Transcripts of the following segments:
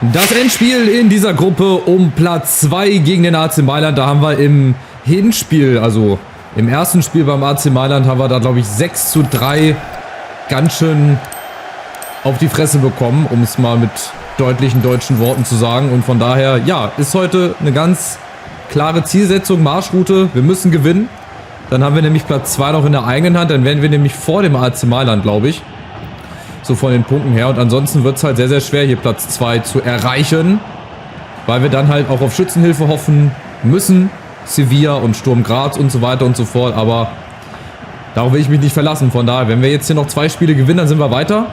Das Endspiel in dieser Gruppe um Platz 2 gegen den AC Mailand. Da haben wir im Hinspiel, also im ersten Spiel beim AC Mailand, haben wir da, glaube ich, 6:3 ganz schön auf die Fresse bekommen, um es mal mit deutlichen deutschen Worten zu sagen. Und von daher, ja, ist heute eine ganz klare Zielsetzung, Marschroute. Wir müssen gewinnen. Dann haben wir nämlich Platz 2 noch in der eigenen Hand. Dann werden wir nämlich vor dem AC Mailand, glaube ich. So von den Punkten her. Und ansonsten wird es halt sehr, sehr schwer, hier Platz 2 zu erreichen. Weil wir dann halt auch auf Schützenhilfe hoffen müssen. Sevilla und Sturm Graz und so weiter und so fort. Aber darauf will ich mich nicht verlassen. Von daher, wenn wir jetzt hier noch 2 Spiele gewinnen, dann sind wir weiter.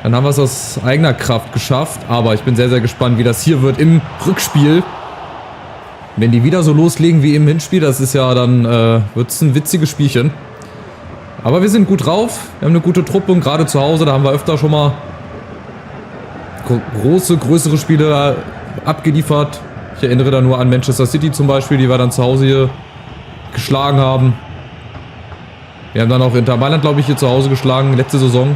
Dann haben wir es aus eigener Kraft geschafft. Aber ich bin sehr, sehr gespannt, wie das hier wird im Rückspiel. Wenn die wieder so loslegen wie im Hinspiel, das ist ja dann, wird es ein witziges Spielchen. Aber wir sind gut drauf, wir haben eine gute Truppe und gerade zu Hause, da haben wir öfter schon mal größere Spiele abgeliefert. Ich erinnere da nur an Manchester City zum Beispiel, die wir dann zu Hause hier geschlagen haben. Wir haben dann auch Inter Mailand, glaube ich, hier zu Hause geschlagen, letzte Saison.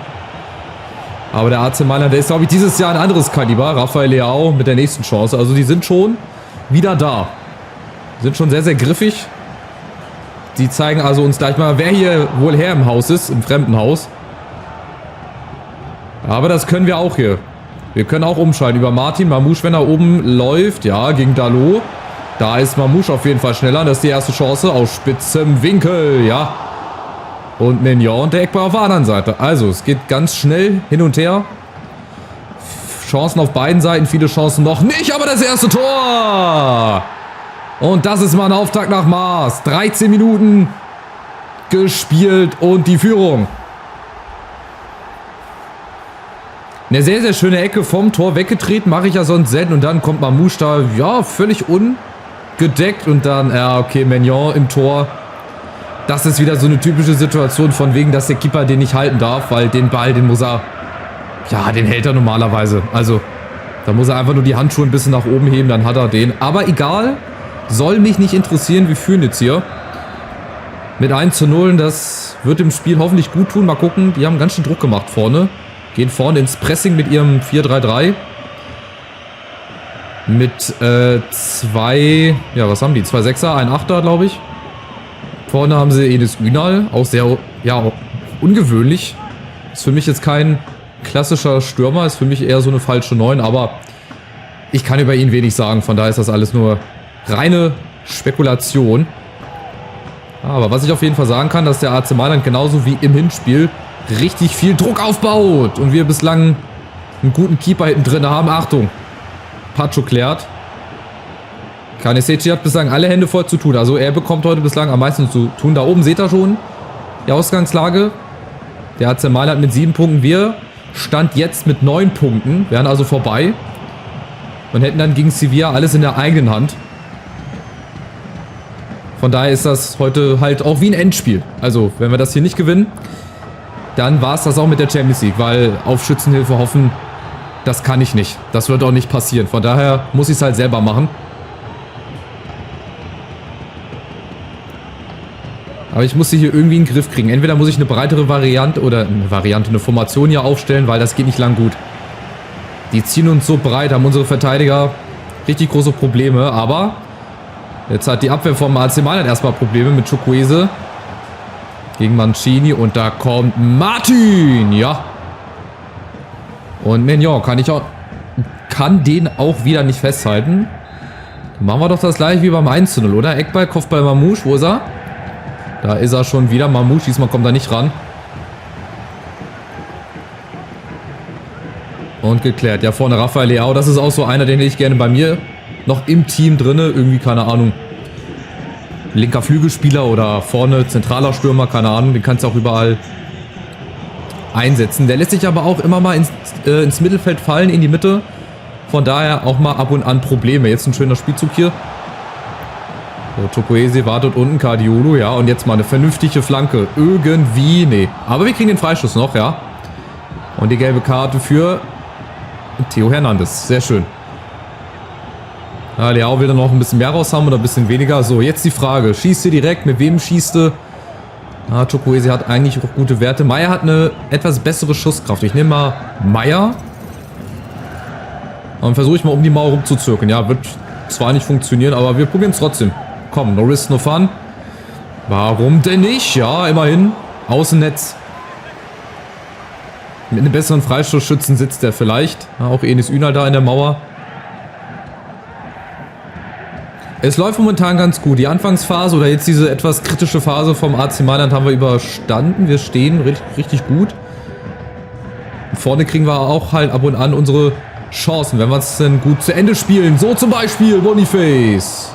Aber der AC Mailand, der ist, glaube ich, dieses Jahr ein anderes Kaliber. Rafael Leao mit der nächsten Chance. Also die sind schon wieder da. Sind schon sehr, sehr griffig. Die zeigen also uns gleich mal, wer hier wohl her im Haus ist, im Fremdenhaus. Aber das können wir auch hier. Wir können auch umschalten über Martin Mamouche, wenn er oben läuft. Ja, gegen Dalot. Da ist Mamouche auf jeden Fall schneller. Das ist die erste Chance aus spitzem Winkel. Ja. Und Mignon und der Eckball auf der anderen Seite. Also, es geht ganz schnell hin und her. Chancen auf beiden Seiten, viele Chancen noch nicht. Aber das erste Tor! Und das ist mal ein Auftakt nach Maß. 13 Minuten gespielt und die Führung. Eine sehr, sehr schöne Ecke vom Tor weggetreten. Mache ich ja sonst selten. Und dann kommt Mamouche da, ja, völlig ungedeckt. Und dann, ja, okay, Mignon im Tor. Das ist wieder so eine typische Situation von wegen, dass der Keeper den nicht halten darf. Weil den Ball, den muss er, ja, den hält er normalerweise. Also, da muss er einfach nur die Handschuhe ein bisschen nach oben heben, dann hat er den. Aber egal. Soll mich nicht interessieren, wir führen jetzt hier mit 1:0. Das wird dem Spiel hoffentlich gut tun. Mal gucken, die haben ganz schön Druck gemacht vorne. Gehen vorne ins Pressing mit ihrem 4-3-3. Mit 2, ja was haben die? 2 Sechser, ein Achter, glaube ich. Vorne haben sie Enes Ünal, auch sehr, ja, ungewöhnlich. Ist für mich jetzt kein klassischer Stürmer, ist für mich eher so eine falsche 9, aber ich kann über ihn wenig sagen, von daher ist das alles nur reine Spekulation. Aber was ich auf jeden Fall sagen kann, dass der AC Mailand genauso wie im Hinspiel richtig viel Druck aufbaut. Und wir bislang einen guten Keeper hinten drin haben. Achtung, Pacho klärt. Kaneseci hat bislang alle Hände voll zu tun. Also er bekommt heute bislang am meisten zu tun. Da oben seht ihr schon die Ausgangslage. Der AC Mailand mit 7 Punkten. Wir stand jetzt mit 9 Punkten. Wären also vorbei. Und hätten dann gegen Sevilla alles in der eigenen Hand. Von daher ist das heute halt auch wie ein Endspiel. Also, wenn wir das hier nicht gewinnen, dann war es das auch mit der Champions League. Weil auf Schützenhilfe hoffen, das kann ich nicht. Das wird auch nicht passieren. Von daher muss ich es halt selber machen. Aber ich muss sie hier irgendwie in den Griff kriegen. Entweder muss ich eine breitere Variante oder eine Formation hier aufstellen, weil das geht nicht lang gut. Die ziehen uns so breit, haben unsere Verteidiger richtig große Probleme. Aber jetzt hat die Abwehr vom AC Mailand erstmal Probleme mit Chukwueze gegen Mancini. Und da kommt Martin. Ja. Und Mignon kann den auch wieder nicht festhalten. Dann machen wir doch das gleiche wie beim 1:0, oder? Eckball, Kopfball Mamouche. Wo ist er? Da ist er schon wieder. Mamouche, diesmal kommt er nicht ran. Und geklärt. Ja, vorne Rafael Leao. Das ist auch so einer, den hätte ich gerne bei mir noch im Team drinne. Irgendwie, keine Ahnung. Linker Flügelspieler oder vorne zentraler Stürmer, keine Ahnung. Den kannst du auch überall einsetzen. Der lässt sich aber auch immer mal ins Mittelfeld fallen, in die Mitte. Von daher auch mal ab und an Probleme. Jetzt ein schöner Spielzug hier. So, Chukwueze wartet unten, Guardiola, ja. Und jetzt mal eine vernünftige Flanke. Irgendwie, nee. Aber wir kriegen den Freistoß noch, ja. Und die gelbe Karte für Theo Hernandez. Sehr schön. Ja, Leao will dann noch ein bisschen mehr raus haben oder ein bisschen weniger. So, jetzt die Frage. Schießt du direkt? Mit wem schießt du? Ah, Chukwueze hat eigentlich auch gute Werte. Meier hat eine etwas bessere Schusskraft. Ich nehme mal Meier. Dann versuche ich mal um die Mauer rumzuzirkeln. Ja, wird zwar nicht funktionieren, aber wir probieren es trotzdem. Komm, no risk, no fun. Warum denn nicht? Ja, immerhin. Außennetz. Mit einem besseren Freistoßschützen sitzt der vielleicht. Ja, auch Enis Ünal da in der Mauer. Es läuft momentan ganz gut. Die Anfangsphase oder jetzt diese etwas kritische Phase vom AC Mailand haben wir überstanden. Wir stehen richtig gut. Vorne kriegen wir auch halt ab und an unsere Chancen, wenn wir es denn gut zu Ende spielen. So zum Beispiel Boniface.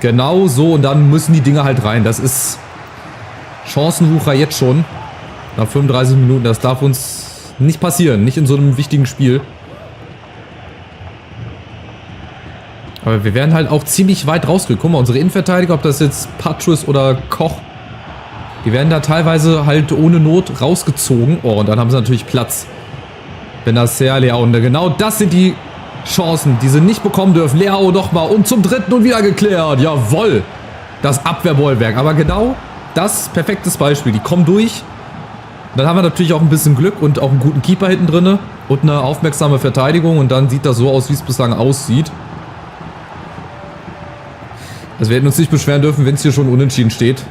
Genau so, und dann müssen die Dinger halt rein. Das ist Chancenwucher jetzt schon. Nach 35 Minuten, das darf uns nicht passieren. Nicht in so einem wichtigen Spiel. Aber wir werden halt auch ziemlich weit rausgerückt. Guck mal, unsere Innenverteidiger, ob das jetzt Patrus oder Koch, die werden da teilweise halt ohne Not rausgezogen. Oh, und dann haben sie natürlich Platz. Benacer, Leao. Und genau das sind die Chancen, die sie nicht bekommen dürfen. Leao nochmal und zum dritten und wieder geklärt. Jawohl. Das Abwehrbollwerk. Aber genau das, perfektes Beispiel. Die kommen durch. Dann haben wir natürlich auch ein bisschen Glück und auch einen guten Keeper hinten drin. Und eine aufmerksame Verteidigung. Und dann sieht das so aus, wie es bislang aussieht. Also wir hätten uns nicht beschweren dürfen, wenn es hier schon unentschieden steht.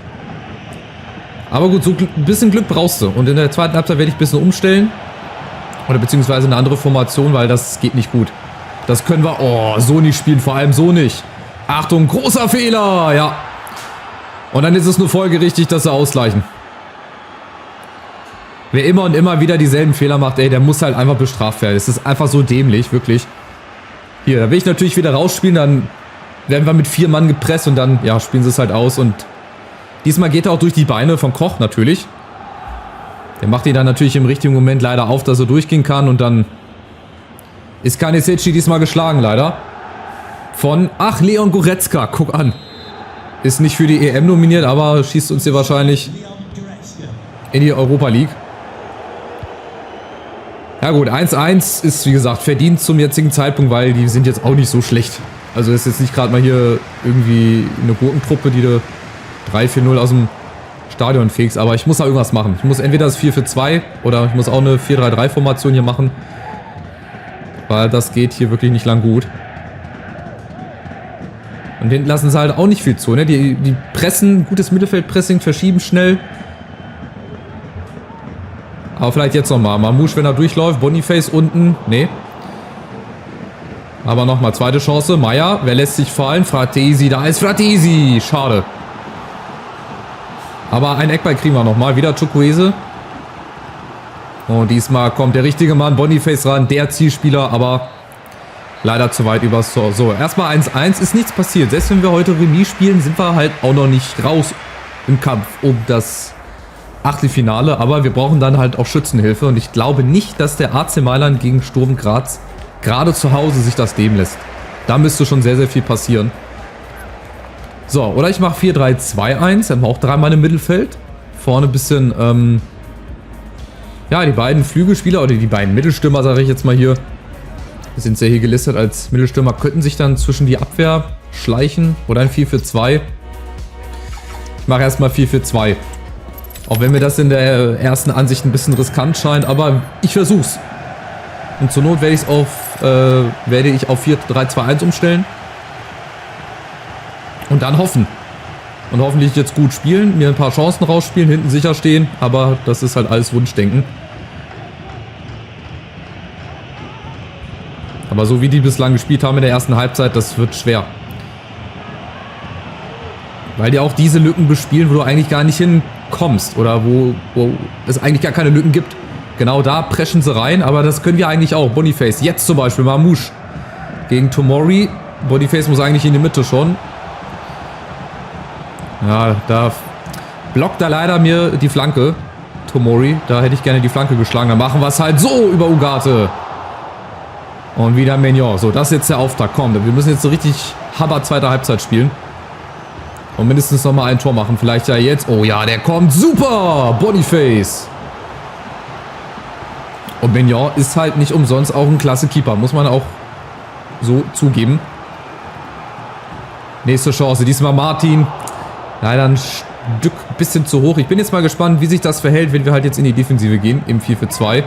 Aber gut, so ein bisschen Glück brauchst du. Und in der zweiten Halbzeit werde ich ein bisschen umstellen. Oder beziehungsweise eine andere Formation, weil das geht nicht gut. Das können wir, so nicht spielen, vor allem so nicht. Achtung, großer Fehler, ja. Und dann ist es nur folgerichtig, dass sie ausgleichen. Wer immer und immer wieder dieselben Fehler macht, ey, der muss halt einfach bestraft werden. Es ist einfach so dämlich, wirklich. Hier, da will ich natürlich wieder rausspielen, dann werden wir mit 4 Mann gepresst und dann, ja, spielen sie es halt aus. Und diesmal geht er auch durch die Beine von Koch, natürlich. Der macht ihn dann natürlich im richtigen Moment leider auf, dass er durchgehen kann. Und dann ist Kaniseci diesmal geschlagen, leider. Von, Leon Goretzka, guck an. Ist nicht für die EM nominiert, aber schießt uns hier wahrscheinlich in die Europa League. Ja gut, 1-1 ist, wie gesagt, verdient zum jetzigen Zeitpunkt, weil die sind jetzt auch nicht so schlecht. Also ist jetzt nicht gerade mal hier irgendwie eine Gurkentruppe, die du 3-4-0 aus dem Stadion fegst. Aber ich muss da irgendwas machen. Ich muss entweder das 4-4-2 oder ich muss auch eine 4-3-3-Formation hier machen. Weil das geht hier wirklich nicht lang gut. Und hinten lassen sie halt auch nicht viel zu. Ne? Die pressen, gutes Mittelfeldpressing, verschieben schnell. Aber vielleicht jetzt nochmal. Mamouche, wenn er durchläuft. Boniface unten. Nee. Aber nochmal, zweite Chance. Meier, wer lässt sich fallen? Fratesi, da ist Fratesi. Schade. Aber ein Eckball kriegen wir nochmal. Wieder Chukwueze. Und diesmal kommt der richtige Mann, Boniface, ran. Der Zielspieler, aber leider zu weit übers Tor. So, erstmal 1-1. Ist nichts passiert. Selbst wenn wir heute Remis spielen, sind wir halt auch noch nicht raus im Kampf um das Achtelfinale. Aber wir brauchen dann halt auch Schützenhilfe. Und ich glaube nicht, dass der AC Mailand gegen Sturm Graz gerade zu Hause sich das nehmen lässt. Da müsste schon sehr, sehr viel passieren. So, oder ich mache 4-3-2-1. Haben wir auch 3 Mann im Mittelfeld. Vorne ein bisschen, ja, die beiden Flügelspieler oder die beiden Mittelstürmer, sage ich jetzt mal hier, sind ja hier gelistet als Mittelstürmer, könnten sich dann zwischen die Abwehr schleichen. Oder ein 4-4-2. Ich mache erstmal 4-4-2. Auch wenn mir das in der ersten Ansicht ein bisschen riskant scheint, aber ich versuch's. Und zur Not werde ich auf 4-3-2-1 umstellen. Und dann hoffen. Und hoffentlich jetzt gut spielen, mir ein paar Chancen rausspielen, hinten sicher stehen. Aber das ist halt alles Wunschdenken. Aber so wie die bislang gespielt haben in der ersten Halbzeit, das wird schwer. Weil die auch diese Lücken bespielen, wo du eigentlich gar nicht hinkommst. Oder wo es eigentlich gar keine Lücken gibt. Genau da preschen sie rein, aber das können wir eigentlich auch. Boniface, jetzt zum Beispiel Mamouche gegen Tomori. Boniface muss eigentlich in die Mitte schon. Ja, da blockt er leider mir die Flanke. Tomori, da hätte ich gerne die Flanke geschlagen. Dann machen wir es halt so über Ugarte. Und wieder Maignan. So, das ist jetzt der Auftakt. Komm, wir müssen jetzt so richtig Hammer zweite Halbzeit spielen. Und mindestens nochmal ein Tor machen. Vielleicht ja jetzt. Oh ja, der kommt. Super! Boniface. Und Maignan ist halt nicht umsonst auch ein klasse Keeper. Muss man auch so zugeben. Nächste Chance. Diesmal Martin. Leider ein Stück bisschen zu hoch. Ich bin jetzt mal gespannt, wie sich das verhält, wenn wir halt jetzt in die Defensive gehen. Im 4-4-2.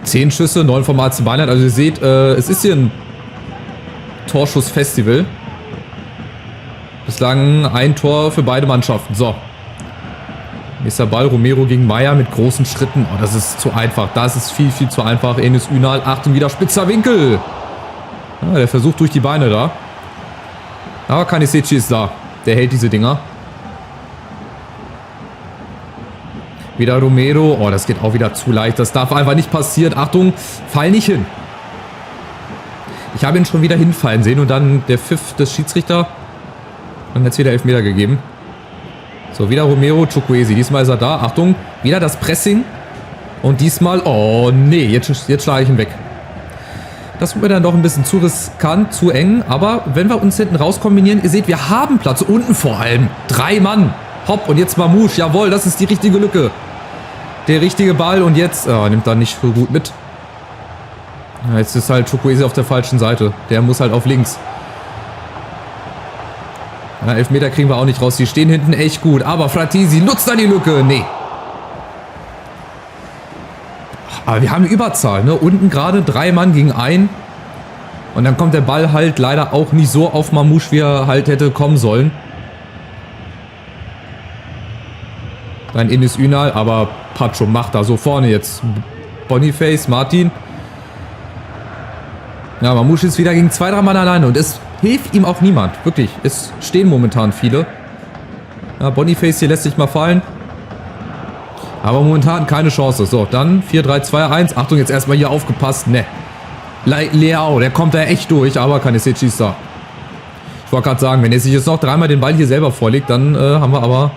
10 Schüsse, 9 vom AC Mailand. Also ihr seht, es ist hier ein Torschussfestival. Bislang ein Tor für beide Mannschaften. So. Nächster Ball, Romero gegen Meier mit großen Schritten. Oh, das ist zu einfach. Das ist viel, viel zu einfach. Enes Ünal, Achtung, wieder spitzer Winkel. Ja, der versucht durch die Beine da. Aber Kanisechi ist da. Der hält diese Dinger. Wieder Romero. Oh, das geht auch wieder zu leicht. Das darf einfach nicht passieren. Achtung, fall nicht hin. Ich habe ihn schon wieder hinfallen sehen und dann der Pfiff des Schiedsrichter. Und jetzt wieder Elfmeter gegeben. So, wieder Romero, Chukwueze. Diesmal ist er da. Achtung, wieder das Pressing. Und diesmal, oh nee, jetzt schlage ich ihn weg. Das wird mir dann doch ein bisschen zu riskant, zu eng. Aber wenn wir uns hinten raus kombinieren, ihr seht, wir haben Platz. Unten vor allem. 3 Mann. Hopp, und jetzt Mamouche. Jawohl, das ist die richtige Lücke. Der richtige Ball und jetzt, nimmt er nicht so gut mit. Ja, jetzt ist halt Chukwueze auf der falschen Seite. Der muss halt auf links. Ja, Elfmeter kriegen wir auch nicht raus. Die stehen hinten echt gut. Aber Fratesi nutzt da die Lücke. Nee. Aber wir haben Überzahl, ne? Unten gerade 3 Mann gegen 1. Und dann kommt der Ball halt leider auch nicht so auf Mamouche, wie er halt hätte kommen sollen. Dann Enes Ünal, aber Pacho macht da so vorne jetzt. Boniface, Martin. Ja, Mamouche ist wieder gegen 2, 3 Mann alleine und es hilft ihm auch niemand. Wirklich, es stehen momentan viele. Ja, Boniface hier lässt sich mal fallen. Aber momentan keine Chance. So, dann 4, 3, 2, 1. Achtung, jetzt erstmal hier aufgepasst. Ne. Leao, der kommt da echt durch, aber Kanisechi ist da. Ich wollte gerade sagen, wenn er sich jetzt noch 3-mal den Ball hier selber vorlegt, dann haben wir aber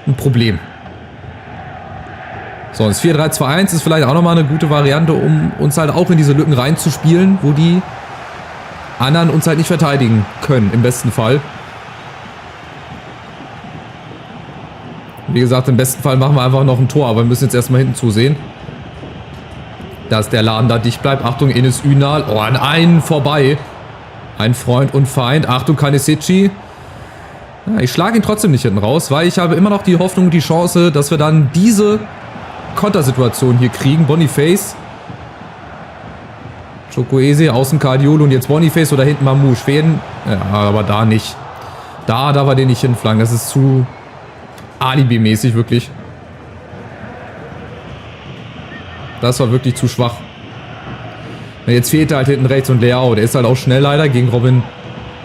ein Problem. So, das 4-3-2-1 ist vielleicht auch nochmal eine gute Variante, um uns halt auch in diese Lücken reinzuspielen, wo die anderen uns halt nicht verteidigen können, im besten Fall. Wie gesagt, im besten Fall machen wir einfach noch ein Tor, aber wir müssen jetzt erstmal hinten zusehen, dass der Laden da dicht bleibt. Achtung, Enes Ünal. Oh, an einen vorbei. Ein Freund und Feind. Achtung, Kanisechi. Ja, ich schlage ihn trotzdem nicht hinten raus, weil ich habe immer noch die Hoffnung und die Chance, dass wir dann diese Kontersituation hier kriegen. Boniface. Chukwueze, außen Cardiolo und jetzt Boniface oder hinten Mamouche. Fäden. Ja, aber da nicht. Da wir den nicht hinflanken. Das ist zu Alibi-mäßig, wirklich. Das war wirklich zu schwach. Jetzt fehlt er halt hinten rechts und Leao. Der ist halt auch schnell leider gegen Robin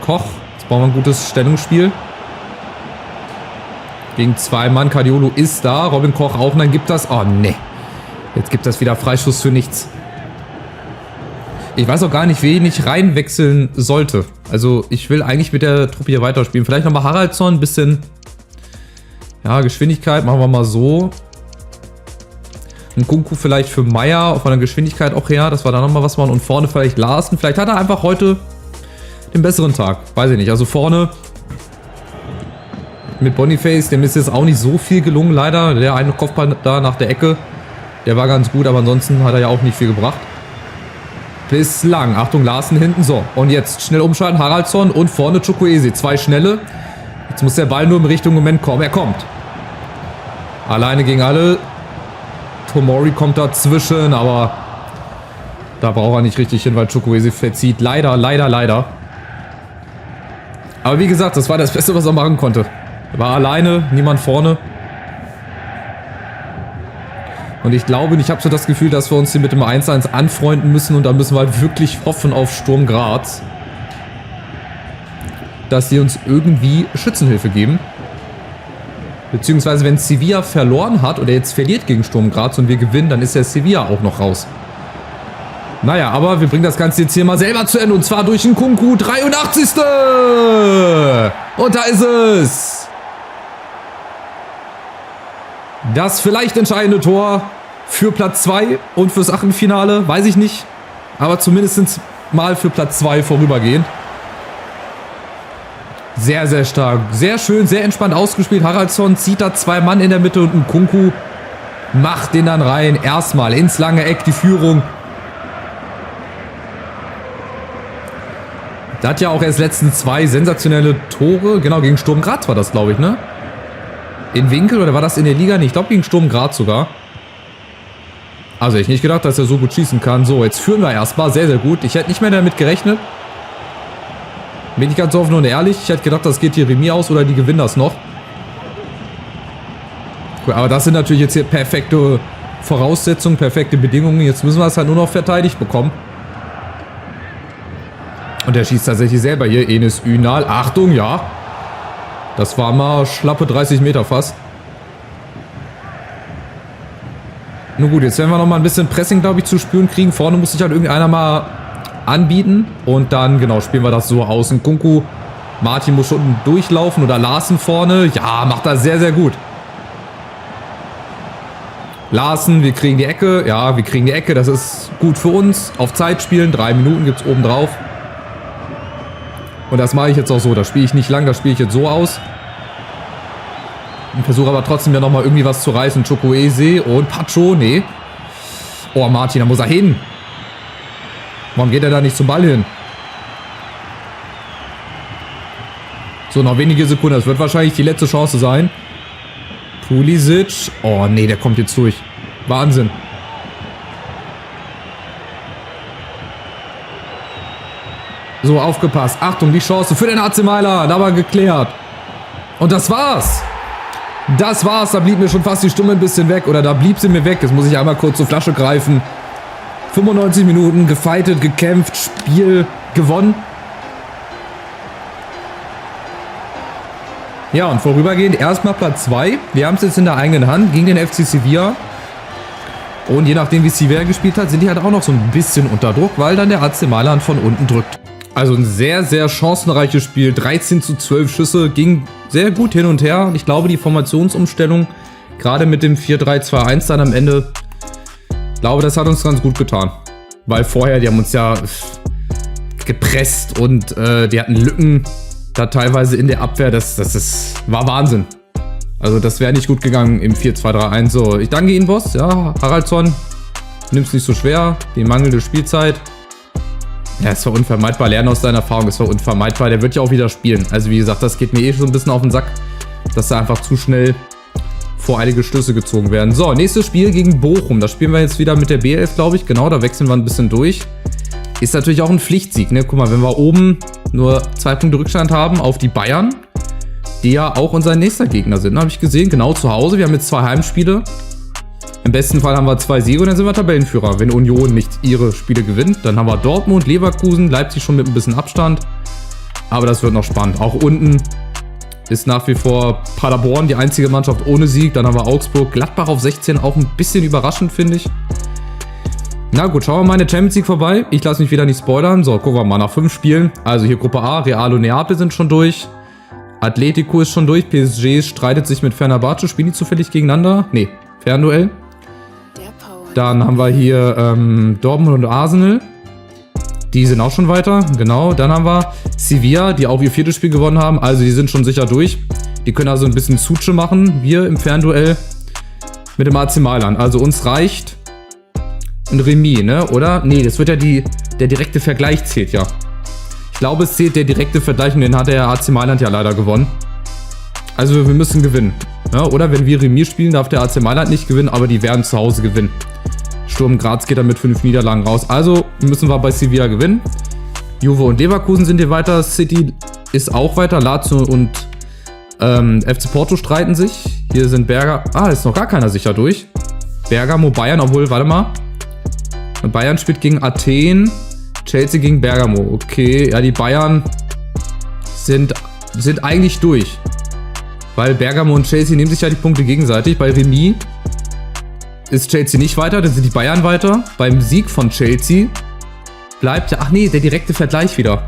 Koch. Jetzt brauchen wir ein gutes Stellungsspiel. Gegen 2 Mann. Cardiolo ist da. Robin Koch auch. Und dann gibt das... Oh, ne. Jetzt gibt das wieder Freischuss für nichts. Ich weiß auch gar nicht, wen ich reinwechseln sollte. Also, ich will eigentlich mit der Truppe hier weiterspielen. Vielleicht nochmal Haraldsson. Ein bisschen... Ja, Geschwindigkeit. Machen wir mal so. Ein Kunku vielleicht für Meier. Von der Geschwindigkeit auch her. Dass wir da nochmal was machen. Und vorne vielleicht Larsen. Vielleicht hat er einfach heute den besseren Tag. Weiß ich nicht. Also vorne... Mit Boniface, dem ist jetzt auch nicht so viel gelungen, leider. Der eine Kopfball da nach der Ecke, der war ganz gut, aber ansonsten hat er ja auch nicht viel gebracht. Bislang. Achtung, Larsen hinten. So, und jetzt schnell umschalten, Haraldsson und vorne Chukwueze. 2 schnelle. Jetzt muss der Ball nur im richtigen Moment kommen. Er kommt. Alleine gegen alle. Tomori kommt dazwischen, aber da braucht er nicht richtig hin, weil Chukwueze verzieht. Leider, leider, leider. Aber wie gesagt, das war das Beste, was er machen konnte. Er war alleine, niemand vorne. Und ich glaube, ich habe so das Gefühl, dass wir uns hier mit dem 1-1 anfreunden müssen. Und da müssen wir halt wirklich hoffen auf Sturm Graz, dass sie uns irgendwie Schützenhilfe geben. Beziehungsweise wenn Sevilla verloren hat oder jetzt verliert gegen Sturm Graz und wir gewinnen, dann ist ja Sevilla auch noch raus. Naja, aber wir bringen das Ganze jetzt hier mal selber zu Ende. Und zwar durch einen Kunku. 83. Und da ist es. Das vielleicht entscheidende Tor für Platz 2 und fürs Achtelfinale. Weiß ich nicht. Aber zumindest mal für Platz 2 vorübergehend. Sehr, sehr stark. Sehr schön, sehr entspannt ausgespielt. Haraldsson zieht da 2 Mann in der Mitte und ein Kunku macht den dann rein. Erstmal ins lange Eck die Führung. Der hat ja auch erst letzten 2 sensationelle Tore. Genau, gegen Sturm Graz war das, glaube ich, ne? In Winkel oder war das in der Liga? Nee, ich glaube gegen Sturm Graz sogar. Also ich nicht gedacht, dass er so gut schießen kann. So, jetzt führen wir erstmal. Sehr, sehr gut. Ich hätte nicht mehr damit gerechnet. Bin ich ganz offen und ehrlich. Ich hätte gedacht, das geht hier Remis aus oder die gewinnen das noch. Cool, aber das sind natürlich jetzt hier perfekte Voraussetzungen, perfekte Bedingungen. Jetzt müssen wir es halt nur noch verteidigt bekommen. Und er schießt tatsächlich selber hier. Enes Ünal. Achtung, ja. Das war mal schlappe 30 Meter fast. Nun gut, jetzt werden wir noch mal ein bisschen Pressing, glaube ich, zu spüren kriegen. Vorne muss sich halt irgendeiner mal anbieten. Und dann, genau, spielen wir das so außen. Kunku, Martin muss schon durchlaufen oder Larsen vorne. Ja, macht das sehr, sehr gut. Larsen, wir kriegen die Ecke. Ja, wir kriegen die Ecke. Das ist gut für uns. Auf Zeit spielen. 3 Minuten gibt es oben drauf. Und das mache ich jetzt auch so. Das spiele ich nicht lang. Das spiele ich jetzt so aus. Ich versuche aber trotzdem ja nochmal irgendwie was zu reißen. Chukwueze und Pacho. Nee. Oh, Martin, da muss er hin. Warum geht er da nicht zum Ball hin? So, noch wenige Sekunden. Das wird wahrscheinlich die letzte Chance sein. Pulisic. Oh, nee, der kommt jetzt durch. Wahnsinn. So, aufgepasst. Achtung, die Chance für den AC Mailand. Aber geklärt. Und das war's. Das war's. Da blieb mir schon fast die Stimme ein bisschen weg. Oder da blieb sie mir weg. Jetzt muss ich einmal kurz zur Flasche greifen. 95 Minuten gefightet, gekämpft, Spiel gewonnen. Ja, und vorübergehend erstmal Platz 2. Wir haben es jetzt in der eigenen Hand gegen den FC Sevilla. Und je nachdem, wie Sevilla gespielt hat, sind die halt auch noch so ein bisschen unter Druck, weil dann der AC Mailand von unten drückt. Also ein sehr, sehr chancenreiches Spiel. 13:12 Schüsse, ging sehr gut hin und her. Und ich glaube, die Formationsumstellung, gerade mit dem 4-3-2-1 dann am Ende, ich glaube, das hat uns ganz gut getan. Weil vorher, die haben uns ja gepresst und die hatten Lücken da teilweise in der Abwehr. Das war Wahnsinn. Also das wäre nicht gut gegangen im 4-2-3-1. So, ich danke Ihnen, Boss. Ja, Haraldsson, nimm's nicht so schwer. Die mangelnde Spielzeit. Ja, es war unvermeidbar. Lernen aus deiner Erfahrung, es war unvermeidbar. Der wird ja auch wieder spielen. Also wie gesagt, das geht mir eh schon ein bisschen auf den Sack, dass da einfach zu schnell voreilige Schlüsse gezogen werden. So, nächstes Spiel gegen Bochum. Das spielen wir jetzt wieder mit der B11, glaube ich. Genau, da wechseln wir ein bisschen durch. Ist natürlich auch ein Pflichtsieg, ne? Guck mal, wenn wir oben nur 2 Punkte Rückstand haben auf die Bayern, die ja auch unser nächster Gegner sind, habe ich gesehen. Genau, zu Hause. Wir haben jetzt 2 Heimspiele. Im besten Fall haben wir 2 Siege und dann sind wir Tabellenführer. Wenn Union nicht ihre Spiele gewinnt, dann haben wir Dortmund, Leverkusen, Leipzig schon mit ein bisschen Abstand. Aber das wird noch spannend. Auch unten ist nach wie vor Paderborn die einzige Mannschaft ohne Sieg. Dann haben wir Augsburg, Gladbach auf 16, auch ein bisschen überraschend, finde ich. Na gut, schauen wir mal in der Champions League vorbei. Ich lasse mich wieder nicht spoilern. So, gucken wir mal nach 5 Spielen. Also hier Gruppe A, Real und Neapel sind schon durch. Atletico ist schon durch. PSG streitet sich mit Fenerbahce. Spielen die zufällig gegeneinander? Nee, Fernduell. Dann haben wir hier Dortmund und Arsenal. Die sind auch schon weiter. Genau. Dann haben wir Sevilla, die auch ihr 4. Spiel gewonnen haben. Also die sind schon sicher durch. Die können also ein bisschen Zutsche machen. Wir im Fernduell mit dem AC Mailand. Also uns reicht ein Remis, ne? Oder? Nee, das wird ja der direkte Vergleich zählt ja. Ich glaube, es zählt der direkte Vergleich und den hat der AC Mailand ja leider gewonnen. Also wir müssen gewinnen. Ja, oder wenn wir Remis spielen, darf der AC Mailand nicht gewinnen, aber die werden zu Hause gewinnen. Sturm Graz geht dann mit 5 Niederlagen raus. Also müssen wir bei Sevilla gewinnen. Juve und Leverkusen sind hier weiter. City ist auch weiter. Lazio und FC Porto streiten sich. Hier sind Berger. Ah, ist noch gar keiner sicher durch. Bergamo, Bayern, obwohl, warte mal. Bayern spielt gegen Athen. Chelsea gegen Bergamo. Okay, ja, die Bayern sind eigentlich durch. Weil Bergamo und Chelsea nehmen sich ja die Punkte gegenseitig. Bei Remis ist Chelsea nicht weiter, dann sind die Bayern weiter. Beim Sieg von Chelsea bleibt ja... Ach nee, der direkte Vergleich wieder.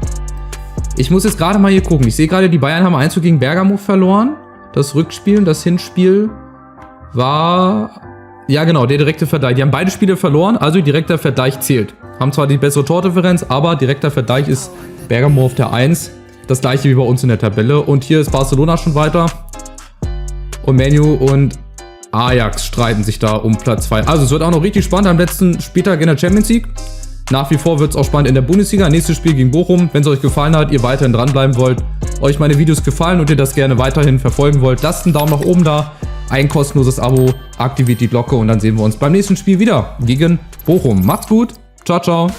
Ich muss jetzt gerade mal hier gucken. Ich sehe gerade, die Bayern haben 1 gegen Bergamo verloren. Das Rückspiel und das Hinspiel war... Ja genau, der direkte Vergleich. Die haben beide Spiele verloren, also direkter Vergleich zählt. Haben zwar die bessere Tordifferenz, aber direkter Vergleich ist Bergamo auf der 1. Das gleiche wie bei uns in der Tabelle. Und hier ist Barcelona schon weiter. Und Man U und Ajax streiten sich da um Platz 2. Also es wird auch noch richtig spannend am letzten Spieltag in der Champions League. Nach wie vor wird es auch spannend in der Bundesliga. Nächstes Spiel gegen Bochum. Wenn es euch gefallen hat, ihr weiterhin dranbleiben wollt, euch meine Videos gefallen und ihr das gerne weiterhin verfolgen wollt, lasst einen Daumen nach oben da. ein kostenloses Abo, aktiviert die Glocke und dann sehen wir uns beim nächsten Spiel wieder gegen Bochum. Macht's gut. Ciao, ciao.